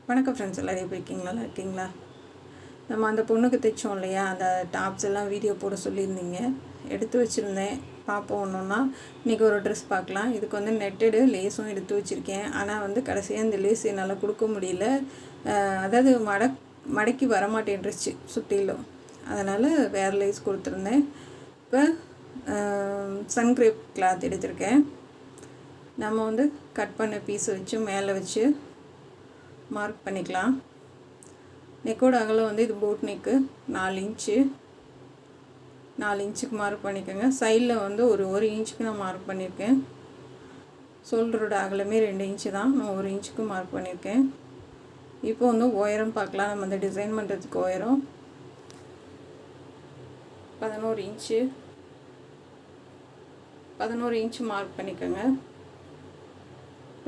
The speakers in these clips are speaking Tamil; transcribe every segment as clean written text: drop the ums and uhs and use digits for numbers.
வணக்கம் ஃப்ரெண்ட்ஸ், எல்லோரும் எப்படி இருக்கீங்களா? நல்லா இருக்கீங்களா? நம்ம அந்த பொண்ணுக்கு தைச்சோம் இல்லையா, அந்த டாப்ஸ் எல்லாம் வீடியோ போட சொல்லியிருந்தீங்க. எடுத்து வச்சுருந்தேன், பார்ப்போம் ஒன்றுன்னா. இன்றைக்கி ஒரு ட்ரெஸ் பார்க்கலாம். இதுக்கு வந்து நெட்டடு லேஸும் எடுத்து வச்சுருக்கேன். ஆனால் வந்து கடைசியாக இந்த லேஸ் என்னால் கொடுக்க முடியல. அதாவது மடக்கி வரமாட்டேன்ருச்சு சுற்றிலும். அதனால் வேறு லேஸ் கொடுத்துருந்தேன். இப்போ சன்கிரேப் கிளாத் எடுத்திருக்கேன். நம்ம வந்து கட் பண்ண பீஸ் வச்சு மேலே வச்சு மார்க் பண்ணிக்கலாம். நெக்கோட அகலம் வந்து இது போட் நெக்கு 4 இன்ச்சுக்கு மார்க் பண்ணிக்கோங்க. சைடில் வந்து ஒரு இன்ச்சுக்கு நான் மார்க் பண்ணியிருக்கேன். ஷோல்டரோட அகலமே 2 இன்ச்சு தான், நான் 1 இன்ச்சுக்கு மார்க் பண்ணியிருக்கேன். இப்போ வந்து உயரம் பார்க்கலாம். நம்ம அந்த டிசைன் பண்ணுறதுக்கு உயரம் 11 இன்ச்சு மார்க் பண்ணிக்கோங்க.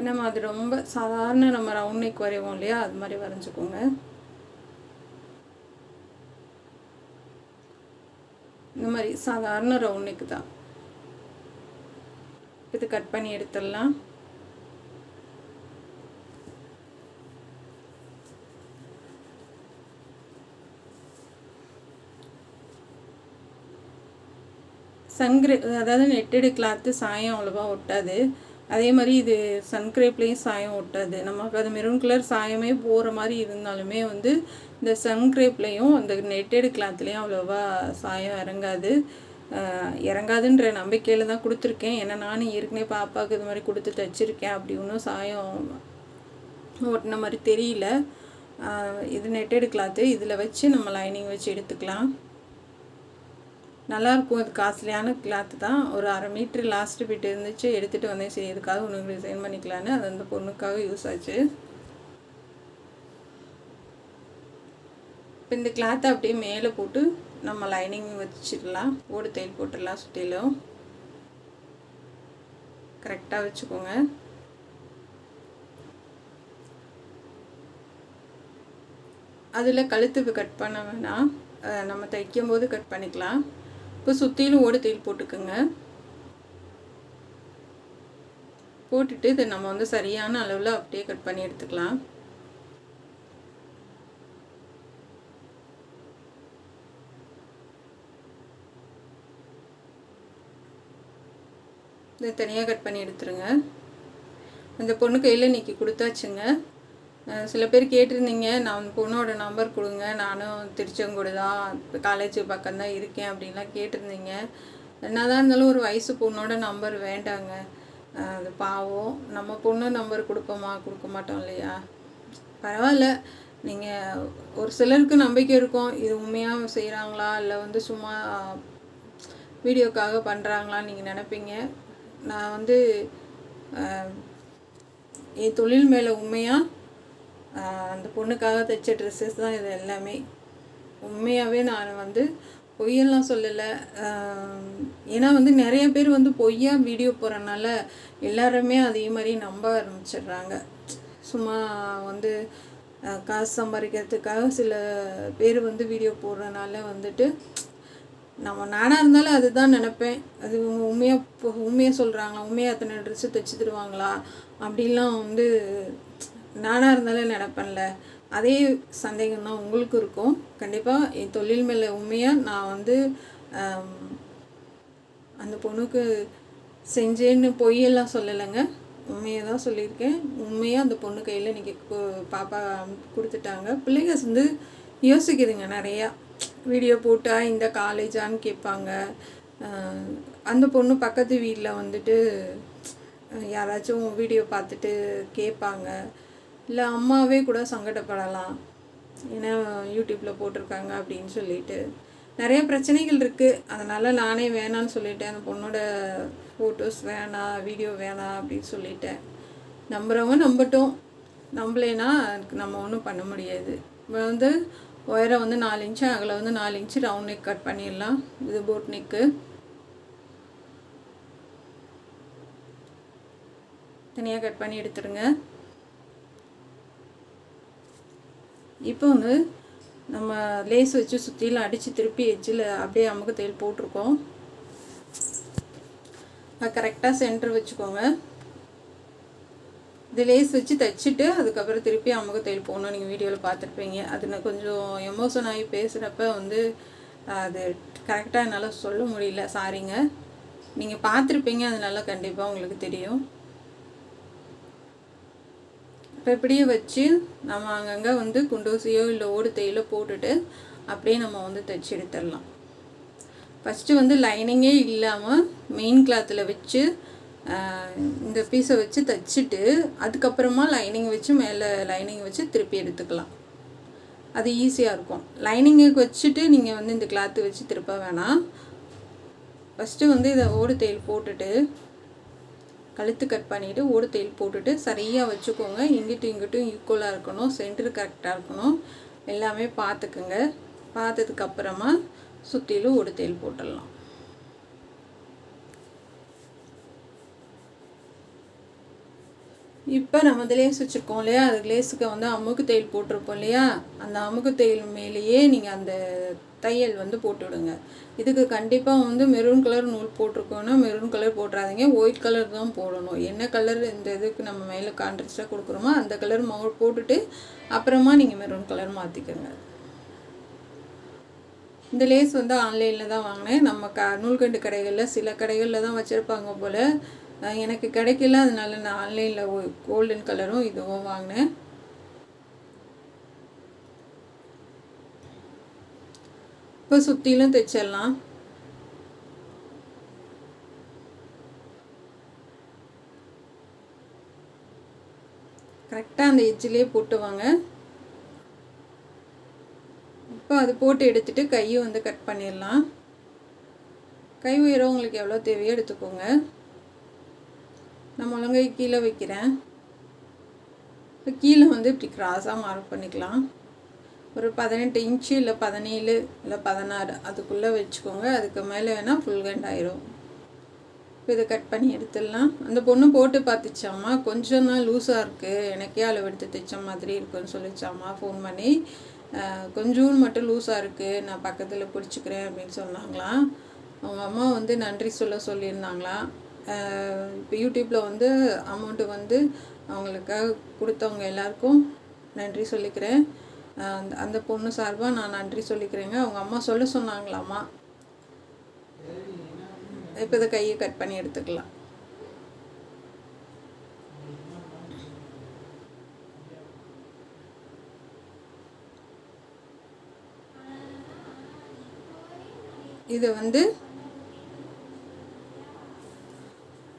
நம்ம அது ரொம்ப சாதாரண நம்ம ரவுண்ட் நெக் வரைவோம் இல்லையா, அது மாதிரி வரைஞ்சிக்கோங்க. இந்த மாதிரி சாதாரண ரவுண்ட் நெக்கு தான். இது கட் பண்ணி எடுத்துடலாம். சன்கிரேப் அதாவது நெட்டடு கிளாத்து சாயம் அவ்வளோவா ஒட்டாது. அதே மாதிரி இது சன்கிரேப்லேயும் சாயம் ஒட்டாது. நமக்கு அது மெரூன் கலர் சாயமே போகிற மாதிரி இருந்தாலுமே வந்து இந்த சன்கிரேப்லேயும் அந்த நெட்டடு கிளாத்லேயும் அவ்வளோவா சாயம் இறங்காதுன்ற நம்பிக்கையில் தான் கொடுத்துருக்கேன். ஏன்னா நானும் ஏற்கனவே பாப்பாவுக்கு இது மாதிரி கொடுத்து தைச்சிருக்கேன். அப்படி ஒன்றும் சாயம் ஒட்டின மாதிரி தெரியல. இது நெட்டடு கிளாத்து. இதில் வச்சு நம்ம லைனிங் வச்சு எடுத்துக்கலாம். நல்லாயிருக்கும். இது காஸ்ட்லியான கிளாத்து தான். ஒரு 1/2 மீட்ரு லாஸ்ட்டு பிட்டு இருந்துச்சு, எடுத்துகிட்டு வந்தேன். சரி, இதுக்காக ஒன்று டிசைன் பண்ணிக்கலான்னு. அது அந்த பொண்ணுக்காக யூஸ் ஆச்சு. இப்போ இந்த கிளாத்தை அப்படியே மேலே போட்டு நம்ம லைனிங் வச்சிடலாம். ஓடு தையல் போட்டுடலாம். சுற்றிலும் கரெக்டாக வச்சுக்கோங்க. அதில் கழுத்து கட் பண்ண வேணாம், நம்ம தைக்கும் போது கட் பண்ணிக்கலாம். இப்போ சுற்றிலும் ஓடு தையல் போட்டுக்குங்க. போட்டுட்டு இதை நம்ம வந்து சரியான அளவில் அப்படியே கட் பண்ணி எடுத்துக்கலாம். இதை தனியாக கட் பண்ணி எடுத்துருங்க. அந்த பொண்ணு கையில் இன்றைக்கி கொடுத்தாச்சுங்க. சில பேர் கேட்டிருந்தீங்க, நான் பொண்ணோட நம்பர் கொடுங்க, நானும் திருச்செங்கோடு தான், இப்போ காலேஜ் பக்கம்தான் இருக்கேன் அப்படின்லாம் கேட்டிருந்தீங்க. என்ன தான் இருந்தாலும் ஒரு வயசு பொண்ணோட நம்பர் வேண்டாங்க. அது பாவம். நம்ம பொண்ணு நம்பர் கொடுக்க மாட்டோம் இல்லையா? பரவாயில்ல. நீங்கள் ஒரு சிலருக்கு நம்பிக்கை இருக்கும், இது உண்மையாக செய்கிறாங்களா இல்லை வந்து சும்மா வீடியோக்காக பண்ணுறாங்களான்னு நீங்கள் நினைப்பீங்க. நான் வந்து என் தொழில் மேலே உண்மையாக அந்த பொண்ணுக்காக தைச்ச ட்ரெஸ்ஸஸ் தான் இது எல்லாமே. உண்மையாகவே நான் வந்து பொய்யெல்லாம் சொல்லலை. ஏன்னா வந்து நிறைய பேர் வந்து பொய்யா வீடியோ போகிறனால எல்லாருமே அதே மாதிரி நம்ப ஆரம்பிச்சிடுறாங்க. சும்மா வந்து காசு சம்பாதிக்கிறதுக்காக சில பேர் வந்து வீடியோ போடுறதுனால வந்துட்டு நானாக இருந்தாலும் அதுதான் நினப்பேன். அது உண்மையாக சொல்கிறாங்களா, உண்மையாக அத்தனை ட்ரெஸ்ஸு தைச்சி தருவாங்களா அப்படின்லாம் வந்து நானாக இருந்தாலும் நினப்பேன்ல. அதே சந்தேகம் தான் உங்களுக்கு இருக்கும். கண்டிப்பாக என் தொழில் மேலே உண்மையாக நான் வந்து அந்த பொண்ணுக்கு செஞ்சேன்னு பொய்யெல்லாம் சொல்லலைங்க, உண்மையாக தான் சொல்லியிருக்கேன். உண்மையாக அந்த பொண்ணு கையில் இன்றைக்கி பாப்பா கொடுத்துட்டாங்க. பிள்ளைங்க வந்து யோசிக்குதுங்க நிறையா. வீடியோ போட்டால் இந்த காலேஜான்னு கேட்பாங்க. அந்த பொண்ணு பக்கத்து வீட்டில் வந்துட்டு யாராச்சும் வீடியோ பார்த்துட்டு கேட்பாங்க. இல்லை அம்மாவே கூட சங்கடப்படலாம், ஏன்னா யூடியூப்பில் போட்டிருக்காங்க அப்படின்னு சொல்லிட்டு நிறைய பிரச்சனைகள் இருக்குது. அதனால் நானே வேணான்னு சொல்லிட்டேன். அந்த பொண்ணோட ஃபோட்டோஸ் வேணாம், வீடியோ வேணாம் அப்படின்னு சொல்லிட்டேன். நம்புகிறவங்க நம்பட்டும், நம்பலைன்னா அதுக்கு நம்ம ஒன்றும் பண்ண முடியாது. இப்போ வந்து உயரம் வந்து 4 இன்ச்சு, அகலம் வந்து 4 இன்ச்சு ரவுண்ட் நெக் கட் பண்ணிடலாம். இது போட் நெக்கு. தனியாக கட் பண்ணி எடுத்துடுங்க. இப்போ வந்து நம்ம லேஸ் வச்சு சுற்றியில் அடித்து திருப்பி எஜ்ஜில் அப்படியே அமுக்கு தையல் போட்டிருக்கோம். அது கரெக்டாக சென்டர் வச்சுக்கோங்க. இது லேஸ் வச்சு தைச்சிட்டு அதுக்கப்புறம் திருப்பி அமுக தையல் போடணும். நீங்கள் வீடியோவில் பார்த்துருப்பீங்க. அது நான் கொஞ்சம் எமோஷன் ஆகி பேசுகிறப்ப வந்து அது கரெக்டாக என்னால் சொல்ல முடியல, சாரிங்க. நீங்கள் பார்த்துருப்பீங்க, அதனால கண்டிப்பாக உங்களுக்கு தெரியும். இப்போ இப்படியே வச்சு நம்ம அங்கங்கே வந்து குண்டூசியோ இல்லை ஓடு தையலோ போட்டுட்டு அப்படியே நம்ம வந்து தைச்சி எடுத்துடலாம். ஃபஸ்ட்டு வந்து லைனிங்கே இல்லாமல் மெயின் கிளாத்தில் வச்சு இந்த பீஸை வச்சு தைச்சிட்டு அதுக்கப்புறமா லைனிங் வச்சு மேலே லைனிங் வச்சு திருப்பி எடுத்துக்கலாம். அது ஈஸியாக இருக்கும். லைனிங்குக்கு வச்சுட்டு நீங்கள் வந்து இந்த கிளாத்து வச்சு திருப்ப வேணாம். ஃபஸ்ட்டு வந்து இதை ஓடு தையல் போட்டுட்டு கழுத்து கட் பண்ணிவிட்டு ஓடு தையல் போட்டுட்டு சரியாக வச்சுக்கோங்க. இங்கிட்டும் இங்கிட்டும் ஈக்குவலாக இருக்கணும், சென்டர் கரெக்டாக இருக்கணும், எல்லாமே பார்த்துக்குங்க. பார்த்ததுக்கப்புறமா சுற்றிலும் ஓடு தையல் போட்டுடலாம். இப்போ நம்ம லேஸ் வச்சுருக்கோம் இல்லையா, அது லேஸுக்கு வந்து அமுக்கு தையல் போட்டிருப்போம் இல்லையா, அந்த அமுக்கு தையல் மேலேயே நீங்கள் அந்த தையல் வந்து போட்டு விடுங்க. இதுக்கு கண்டிப்பாக வந்து மெரூன் கலர் நூல் போட்டிருக்கோன்னா மெரூன் கலர் போட்டுறாதீங்க, ஒயிட் கலர் தான் போடணும். என்ன கலர் இந்த இதுக்கு நம்ம மேலே கான்ட்ராஸ்டாக கொடுக்குறோமோ அந்த கலர் போட்டுட்டு அப்புறமா நீங்கள் மெரூன் கலர் மாற்றிக்கோங்க. இந்த லேஸ் வந்து ஆன்லைனில் தான் வாங்கினேன். நம்ம நூல்கண்டு கடைகளில் சில கடைகளில் தான் வச்சுருப்பாங்க போல், எனக்கு கிடைக்கல, அதனால நான் ஆன்லைனில் கோல்டன் கலரும் இதுவும் வாங்கினேன். இப்போ சுற்றிலும் தைச்சிடலாம். கரெக்டாக அந்த எட்ஜிலே போட்டுவாங்க. இப்போ அது போட்டு எடுத்துகிட்டு கையை வந்து கட் பண்ணிடலாம். கை உயரம் உங்களுக்கு எவ்வளோ தேவையோ எடுத்துக்கோங்க. நான் முழங்கை கீழே வைக்கிறேன். இப்போ கீழே வந்து இப்படி கிராஸாக மார்க் பண்ணிக்கலாம். ஒரு 18 இன்ச்சு இல்லை 17 இல்லை 16 அதுக்குள்ளே வச்சுக்கோங்க. அதுக்கு மேலே வேணால் ஃபுல் ஹேண்ட் ஆயிரும். இப்போ இதை கட் பண்ணி எடுத்துடலாம். அந்த பொண்ணு போட்டு பார்த்துச்சாம்மா, கொஞ்சம் தான் லூஸாக இருக்குது, எனக்கே அளவு எடுத்து தைச்ச மாதிரி இருக்குன்னு சொல்லிச்சாம்மா ஃபோன் பண்ணி. கொஞ்சம் மட்டும் லூஸாக இருக்குது, நான் பக்கத்தில் பிடிச்சிக்கிறேன் அப்படின்னு சொன்னாங்களாம். அவங்க அம்மா வந்து நன்றி சொல்லியிருந்தாங்களாம். இப்போ யூடியூப்பில் வந்து அமௌண்ட்டு வந்து அவங்களுக்காக கொடுத்தவங்க எல்லாருக்கும் நன்றி சொல்லிக்கிறேன். அந்த பொண்ணு சார்பாக நான் நன்றி சொல்லிக்கிறேங்க. அவங்க அம்மா சொன்னாங்களாம்மா. இப்போ இதை கையை கட் பண்ணி எடுத்துக்கலாம். இதை வந்து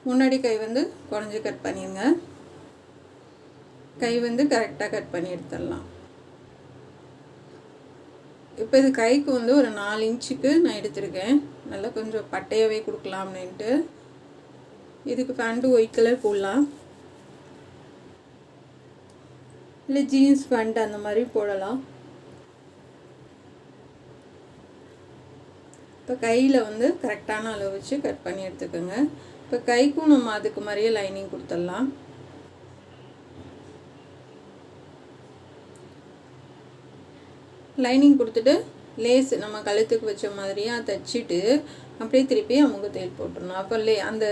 முன்னாடி கை வந்து குறைஞ்சி கட் பண்ணிடுங்க. கை வந்து கரெக்டாக கட் பண்ணி எடுத்துடலாம். இப்போ இது கைக்கு வந்து ஒரு 4 இன்ச்சுக்கு நான் எடுத்திருக்கேன். நல்லா கொஞ்சம் பட்டையாகவே கொடுக்கலாம் அப்படின்ட்டு. இதுக்கு பேண்ட்டு ஒயிட் கலர் போடலாம், இல்லை ஜீன்ஸ் பேண்ட் அந்த மாதிரி போடலாம். இப்போ கையில் வந்து கரெக்டான அளவு வச்சு கட் பண்ணி எடுத்துக்கோங்க. இப்போ கைக்கும் நம்ம அதுக்கு மாதிரியே லைனிங் கொடுத்துடலாம். லைனிங் கொடுத்துட்டு லேஸ் நம்ம கழுத்துக்கு வச்ச மாதிரியே தைச்சிட்டு அப்படியே திருப்பி அமுக தையல் போட்டுடணும். அப்போ அந்த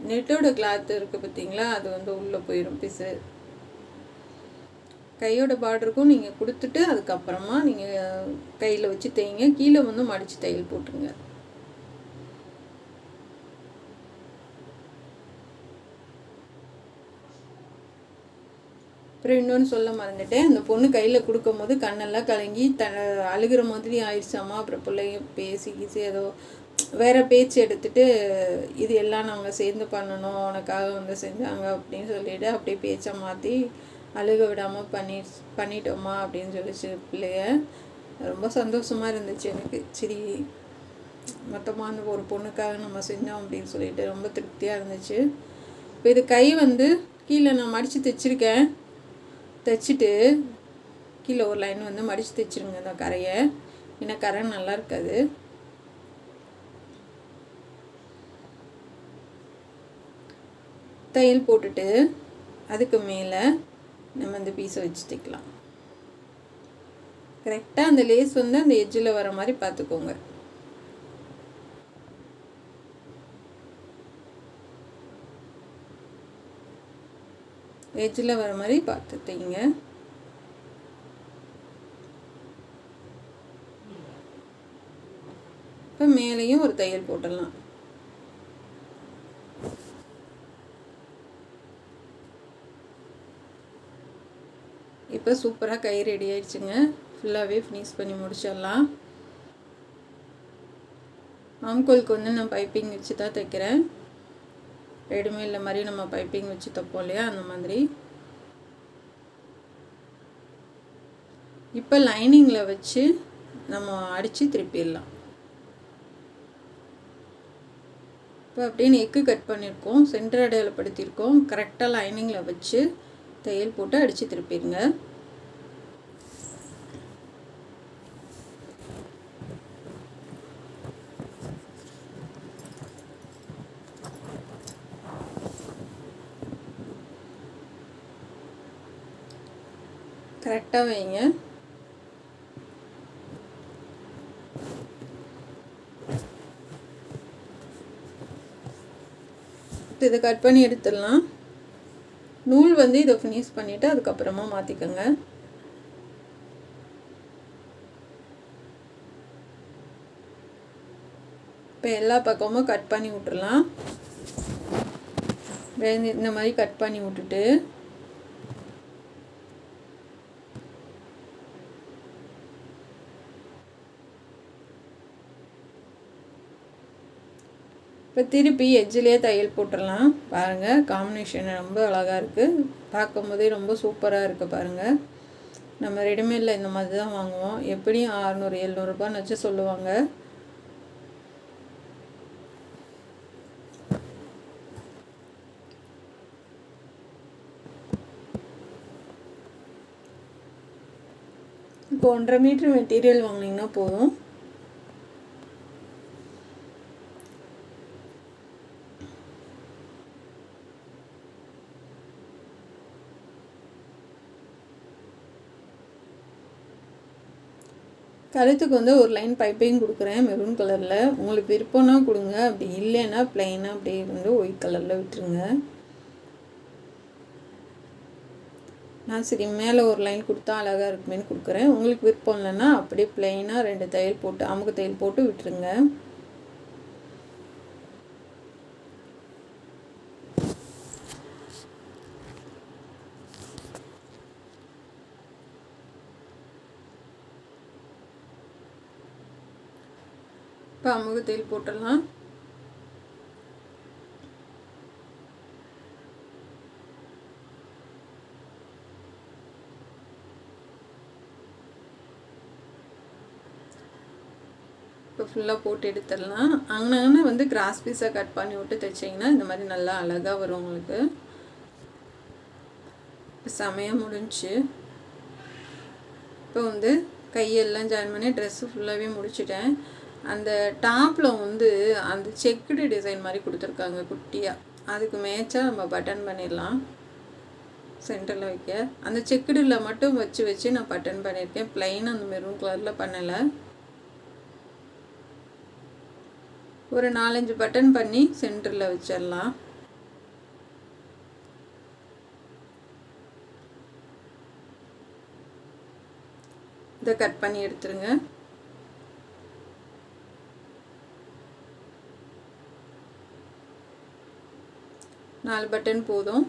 நெட்டோட கிளாத் இருக்குது பார்த்தீங்களா, அது வந்து உள்ளே போயிடும் பீஸு. கையோட பார்டருக்கும் நீங்கள் கொடுத்துட்டு அதுக்கப்புறமா நீங்கள் கையில் வச்சு தைங்க. கீழே வந்து மடித்து தையல் போட்டுருங்க. அப்புறம் இன்னொன்று சொல்ல மறந்துட்டேன், அந்த பொண்ணு கையில் கொடுக்கும் போது கண்ணெல்லாம் கலங்கி அழுகிற மாதிரி ஆயிடுச்சாமா. அப்புறம் பிள்ளைங்க பேசி ஏதோ வேறு பேச்சு எடுத்துகிட்டு இது எல்லாம் நாங்கள் சேர்ந்து பண்ணணும், உனக்காக வந்து செஞ்சாங்க அப்படின்னு சொல்லிவிட்டு அப்படியே பேச்சை மாற்றி அழுக விடாமல் பண்ணிட்டோமா அப்படின்னு சொல்லிச்சு பிள்ளைய. ரொம்ப சந்தோஷமாக இருந்துச்சு எனக்கு. சரி, மொத்தமாக அந்த ஒரு பொண்ணுக்காக நம்ம செஞ்சோம் அப்படின்னு சொல்லிட்டு ரொம்ப திருப்தியாக இருந்துச்சு. இப்போ இது கை வந்து கீழே நான் மடித்து தைச்சிருக்கேன். தைச்சிட்டு கீழே ஒரு லைன் வந்து மடித்து தைச்சிருங்க இந்த கரையை, ஏன்னா கரை நல்லா இருக்காது. தையல் போட்டுட்டு அதுக்கு மேலே நம்ம இந்த பீஸை வச்சு தைக்கலாம். கரெக்டாக அந்த லேஸ் வந்து அந்த எட்ஜில் வர மாதிரி பார்த்துக்கோங்க. எட்ஜில் வர மாதிரி பார்த்து தைங்க. இப்போ மேலேயும் ஒரு தையல் போட்டுடலாம். இப்போ சூப்பராக கை ரெடி ஆயிடுச்சுங்க. ஃபுல்லாகவே ஃபினிஷ் பண்ணி முடிச்சிடலாம். ஆம்கோலுக்கு வந்து நான் பைப்பிங் வச்சு தான் தைக்கிறேன். ரெடிமேடில் மாதிரி நம்ம பைப்பிங் வச்சு தைப்போம் இல்லையா, அந்த மாதிரி. இப்போ லைனிங்கில் வச்சு நம்ம அடித்து திருப்பிடலாம். இப்போ அப்படியே நெக்கு கட் பண்ணியிருக்கோம், சென்டர் அடையாளப்படுத்தியிருக்கோம். கரெக்டாக லைனிங்கில் வச்சு தையல் போட்டு அடித்து திருப்பிடுங்க. கரெக்டாக வைங்க. இதை கட் பண்ணி எடுத்துடலாம். நூல் வந்து இதை ஃபினிஷ் பண்ணிவிட்டு அதுக்கப்புறமா மாற்றிக்கோங்க. இப்போ எல்லா பக்கமும் கட் பண்ணி விட்டுறலாம். இந்த மாதிரி கட் பண்ணி விட்டுட்டு இப்போ திருப்பி எட்ஜிலே தையல் போட்டுடலாம். பாருங்கள், காம்பினேஷன் ரொம்ப அழகாக இருக்குது. பார்க்கும் போதே ரொம்ப சூப்பராக இருக்குது பாருங்கள். நம்ம ரெடிமேடில் இந்த மாதிரி தான் வாங்குவோம். எப்படியும் 600-700 ரூபான்னு வச்சு சொல்லுவாங்க. இப்போ 1.5 மீட்டர் மெட்டீரியல் வாங்கினீங்கன்னா போதும். கழுத்துக்கு வந்து ஒரு லைன் பைப்பிங் கொடுக்குறேன் மெரூன் கலரில். உங்களுக்கு விருப்பம்னா கொடுங்க, அப்படி இல்லைன்னா ப்ளைனாக அப்படியே வந்து ஒயிட் கலரில் விட்டுருங்க. நான் சரி மேலே ஒரு லைன் கொடுத்தா அழகாக இருக்குமேன்னு கொடுக்குறேன். உங்களுக்கு விருப்பம் இல்லைன்னா அப்படியே ப்ளைனாக 2 தையல் போட்டு அமுக்கு தையல் போட்டு விட்டுருங்க. இப்போ அமுகு தையல் போட்டுடலாம். இப்போ ஃபுல்லாக போட்டு எடுத்துடலாம். அங்கன வந்து கிராஸ் பீஸாக கட் பண்ணி விட்டு தைச்சிங்கன்னா இந்த மாதிரி நல்லா அழகாக வரும் உங்களுக்கு. இப்போ சமையல் முடிஞ்சு இப்போ வந்து கையெல்லாம் ஜாயின் பண்ணி ட்ரெஸ்ஸு ஃபுல்லாகவே முடிச்சிட்டேன். அந்த டாப்பில் வந்து அந்த செக்குடு டிசைன் மாதிரி கொடுத்துருக்காங்க குட்டியாக. அதுக்கு மேட்சாக நம்ம பட்டன் பண்ணிடலாம். சென்டரில் வைக்க அந்த செக்குடில் மட்டும் வச்சு நான் பட்டன் பண்ணியிருக்கேன். ப்ளைன் அந்த மெரூன் கலரில் பண்ணலை. ஒரு 4-5 பட்டன் பண்ணி சென்டரில் வச்சிடலாம். இதை கட் பண்ணி எடுத்துருங்க. நாலு பட்டன் போதும்.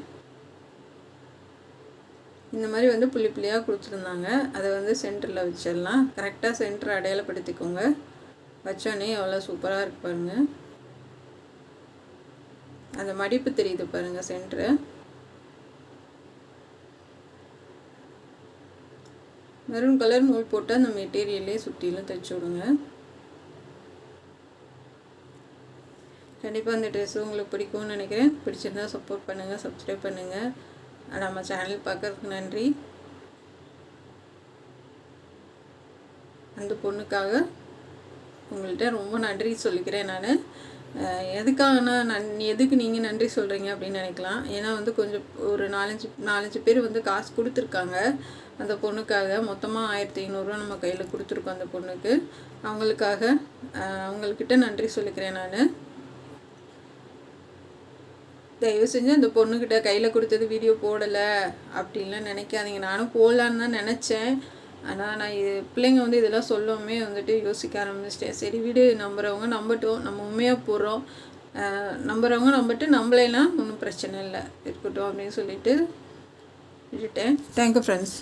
இந்த மாதிரி வந்து புள்ளி புள்ளியாக கொடுத்துருந்தாங்க. அதை வந்து சென்டரில் வச்சிடலாம். கரெக்டாக சென்டர் அடையாளப்படுத்திக்கோங்க. வச்சோடனே எவ்வளோ சூப்பராக இருக்கு பாருங்கள். அந்த மடிப்பு தெரியுது பாருங்கள் சென்டரு. மெரூன் கலர் நூல் போட்டு அந்த மெட்டீரியல்லே சுற்றிலும் தைச்சி விடுங்க. கண்டிப்பாக அந்த ட்ரெஸ்ஸு உங்களுக்கு பிடிக்கும்னு நினைக்கிறேன். பிடிச்சிருந்தா சப்போர்ட் பண்ணுங்கள், சப்ஸ்கிரைப் பண்ணுங்கள். நம்ம சேனல் பார்க்கறதுக்கு நன்றி. அந்த பொண்ணுக்காக உங்கள்கிட்ட ரொம்ப நன்றி சொல்லிக்கிறேன். நான் எதுக்காகனா எதுக்கு நீங்கள் நன்றி சொல்கிறீங்க அப்படின்னு நினைக்கலாம். ஏன்னா வந்து கொஞ்சம் ஒரு 4-5 பேர் வந்து காசு கொடுத்துருக்காங்க அந்த பொண்ணுக்காக. மொத்தமாக 1500 ரூபா நம்ம கையில் கொடுத்துருக்கோம் அந்த பொண்ணுக்கு. அவங்கக்கிட்ட நன்றி சொல்லிக்கிறேன் நான். தயவு செஞ்சு அந்த பொண்ணுக்கிட்ட கையில் கொடுத்தது வீடியோ போடலை அப்படின்லாம் நினைக்காதீங்க. நானும் போடலான்னு தான் நினச்சேன். ஆனால் நான் பிள்ளைங்க வந்து இதெல்லாம் சொல்லவுமே வந்துட்டு யோசிக்க ஆரம்பிச்சிட்டேன். சரி விடு, நம்புறவங்க நம்பட்டும், நம்ம உண்மையாக போடுறோம், நம்புறவங்க நம்பட்டு, நம்மளேலாம் ஒன்றும் பிரச்சனை இல்லை, இருக்கட்டும் அப்படின்னு சொல்லிட்டு விட்டுட்டேன். Thank you friends.